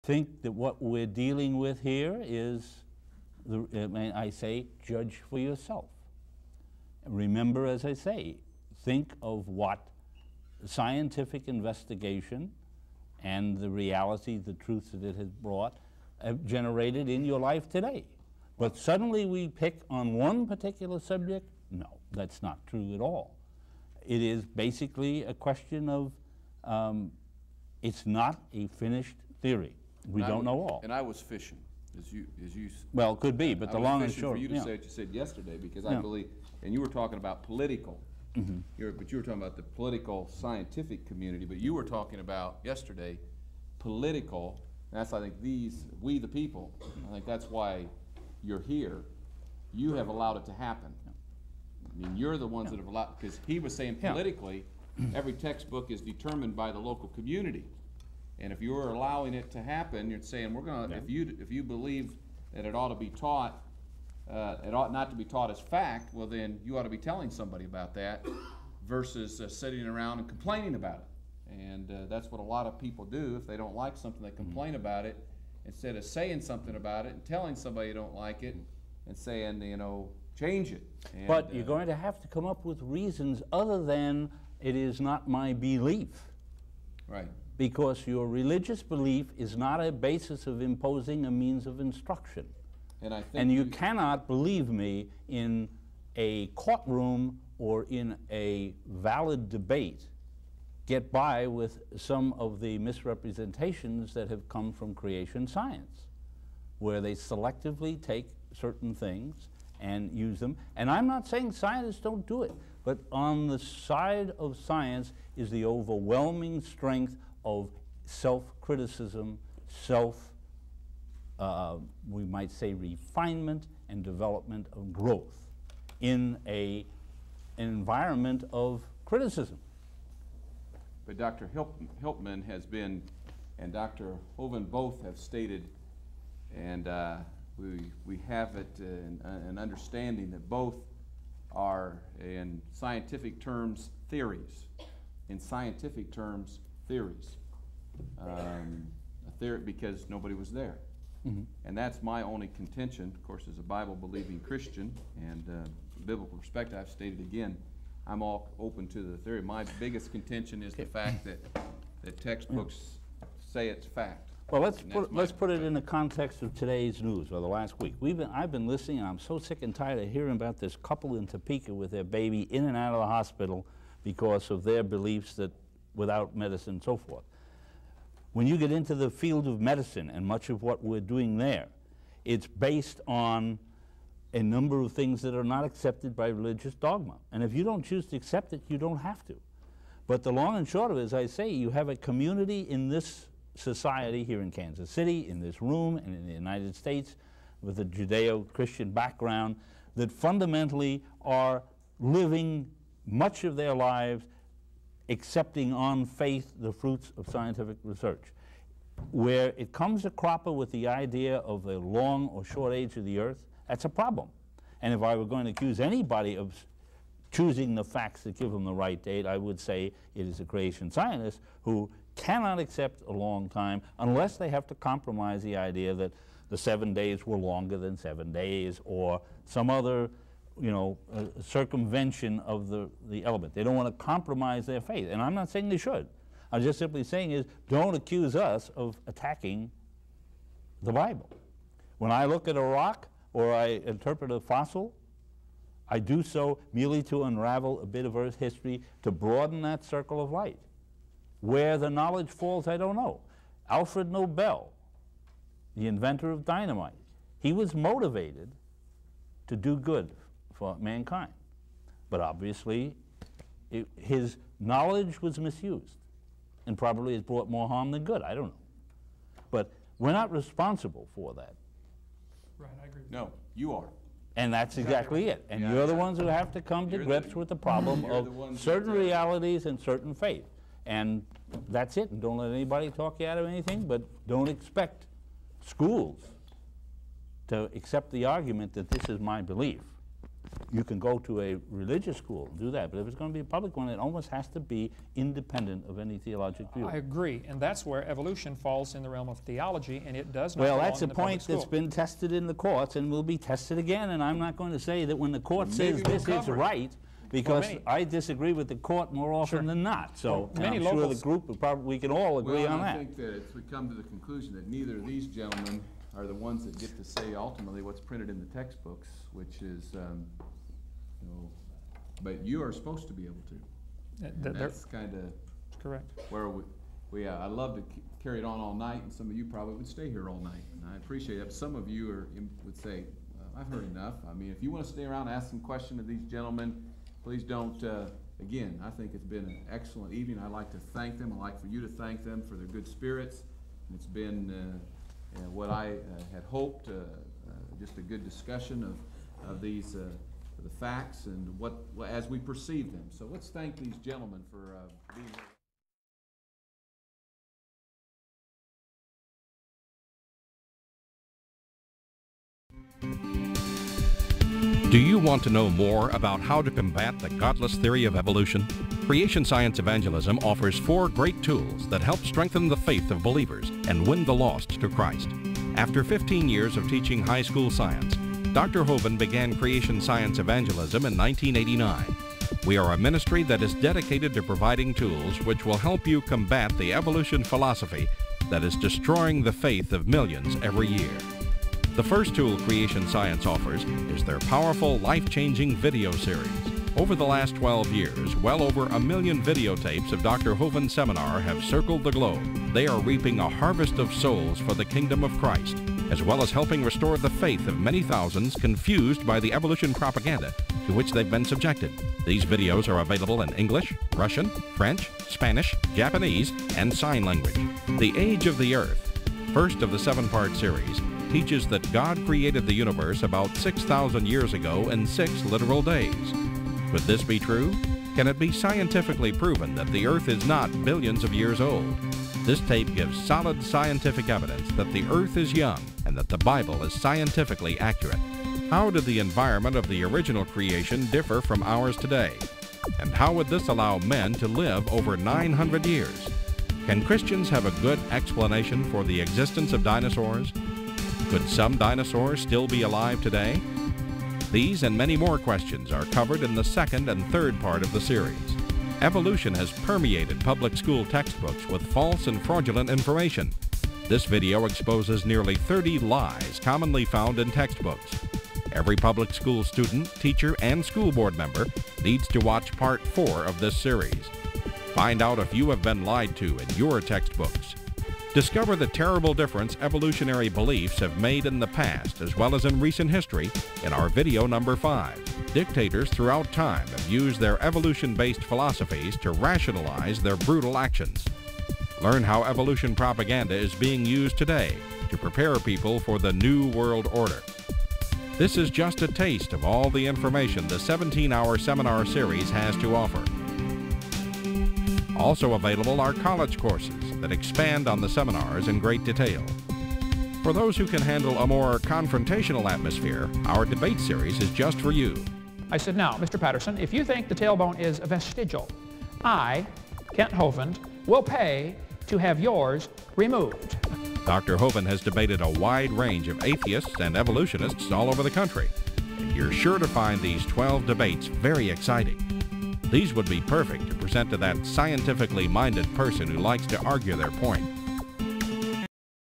think that what we're dealing with here is, I say, judge for yourself. Remember, as I say, think of what scientific investigation and the reality, the truth that it has brought, have generated in your life today. But suddenly we pick on one particular subject? No, that's not true at all. It is basically a question of, it's not a finished theory. We don't know all. And I was fishing, as you. Well, it could be, but the long and short. For you to say what you said yesterday, because I believe, and you were talking about political, but you were talking about the political scientific community, but you were talking about yesterday political. That's, I think, we the people. I think that's why you're here. You have allowed it to happen. I mean, you're the ones that have allowed, because he was saying politically, every textbook is determined by the local community. And if you're allowing it to happen, you're saying we're going to. If you believe that it ought to be taught, it ought not to be taught as fact. Well, then you ought to be telling somebody about that, versus sitting around and complaining about it. And that's what a lot of people do. If they don't like something, they complain about it instead of saying something about it and telling somebody you don't like it and saying, you know, change it. And, but you're going to have to come up with reasons other than it is not my belief. Right. Because your religious belief is not a basis of imposing a means of instruction. And you cannot, believe me, in a courtroom or in a valid debate, get by with some of the misrepresentations that have come from creation science, where they selectively take certain things and use them. And I'm not saying scientists don't do it, but on the side of science is the overwhelming strength of self-criticism, we might say, refinement and development of growth in an environment of criticism. But Dr. Hiltman has been, and Dr. Hovind both have stated, and we have it an understanding that both are, in scientific terms, theories. In scientific terms, theories. A theory because nobody was there. And that's my only contention, of course, as a Bible-believing Christian, and biblical perspective. I've stated again, I'm all open to the theory. My biggest contention is the fact that textbooks say it's fact. Well, let's put it in the context of today's news, or the last week. I've been listening, and I'm so sick and tired of hearing about this couple in Topeka with their baby in and out of the hospital because of their beliefs that without medicine and so forth. When you get into the field of medicine and much of what we're doing there, it's based on a number of things that are not accepted by religious dogma. And if you don't choose to accept it, you don't have to. But the long and short of it, as I say, you have a community in this society here in Kansas City, in this room, and in the United States, with a Judeo-Christian background, that fundamentally are living much of their lives accepting on faith the fruits of scientific research. Where it comes a cropper with the idea of the long or short age of the earth, that's a problem. And if I were going to accuse anybody of choosing the facts that give them the right date, I would say it is a creation scientist who cannot accept a long time unless they have to compromise the idea that the 7 days were longer than 7 days, or some other circumvention of the element. They don't want to compromise their faith. And I'm not saying they should. I'm just simply saying is, don't accuse us of attacking the Bible. When I look at a rock or I interpret a fossil, I do so merely to unravel a bit of Earth history, to broaden that circle of light. Where the knowledge falls, I don't know. Alfred Nobel, the inventor of dynamite, he was motivated to do good for mankind. But obviously, his knowledge was misused and probably has brought more harm than good. I don't know. But we're not responsible for that. Right, I agree with No, you are. And that's exactly it. And you're the ones who have to come to grips with the problem of certain realities and certain faith. And that's it. And don't let anybody talk you out of anything, but don't expect schools to accept the argument that this is my belief. You can go to a religious school and do that, but if it's going to be a public one, it almost has to be independent of any theological view. I agree, and that's where evolution falls in the realm of theology, and it does not Well, belong that's in a the public point school. that's been tested in the courts and will be tested again, and I'm not going to say that when the court says we'll this is cover it. right, because many- I disagree with the court more often Sure. than not. So Well, many I'm sure the locals- group, will probably, we can all agree Well, on I that. think that we come to the conclusion that neither of these gentlemen are the ones that get to say ultimately what's printed in the textbooks, which is, you know, but you are supposed to be able to. And They're that's kind of correct. where I love to carry it on all night, and some of you probably would stay here all night, and I appreciate that. Some of you would say, I've heard enough. I mean, if you want to stay around and ask some questions of these gentlemen, please don't. Again, I think it's been an excellent evening. I'd like to thank them. I'd like for you to thank them for their good spirits. And it's been what I had hoped, just a good discussion of these the facts and what as we perceive them. So let's thank these gentlemen for being here. Do you want to know more about how to combat the godless theory of evolution? Creation Science Evangelism offers 4 great tools that help strengthen the faith of believers and win the lost to Christ. After 15 years of teaching high school science, Dr. Hovind began Creation Science Evangelism in 1989. We are a ministry that is dedicated to providing tools which will help you combat the evolution philosophy that is destroying the faith of millions every year. The first tool Creation Science offers is their powerful, life-changing video series. Over the last 12 years, well over 1 million videotapes of Dr. Hovind's seminar have circled the globe. They are reaping a harvest of souls for the kingdom of Christ, as well as helping restore the faith of many thousands confused by the evolution propaganda to which they've been subjected. These videos are available in English, Russian, French, Spanish, Japanese, and sign language. The Age of the Earth, first of the 7-part series, teaches that God created the universe about 6,000 years ago in 6 literal days. Could this be true? Can it be scientifically proven that the Earth is not billions of years old? This tape gives solid scientific evidence that the Earth is young and that the Bible is scientifically accurate. How did the environment of the original creation differ from ours today? And how would this allow men to live over 900 years? Can Christians have a good explanation for the existence of dinosaurs? Could some dinosaurs still be alive today? These and many more questions are covered in the 2nd and 3rd part of the series. Evolution has permeated public school textbooks with false and fraudulent information. This video exposes nearly 30 lies commonly found in textbooks. Every public school student, teacher, and school board member needs to watch Part 4 of this series. Find out if you have been lied to in your textbooks. Discover the terrible difference evolutionary beliefs have made in the past as well as in recent history in our video number 5. Dictators throughout time have used their evolution-based philosophies to rationalize their brutal actions. Learn how evolution propaganda is being used today to prepare people for the New World Order. This is just a taste of all the information the 17-hour seminar series has to offer. Also available are college courses that expand on the seminars in great detail. For those who can handle a more confrontational atmosphere, our debate series is just for you. I said, now, Mr. Patterson, if you think the tailbone is vestigial, I, Kent Hovind, will pay to have yours removed. Dr. Hovind has debated a wide range of atheists and evolutionists all over the country, and you're sure to find these 12 debates very exciting. These would be perfect to present to that scientifically minded person who likes to argue their point.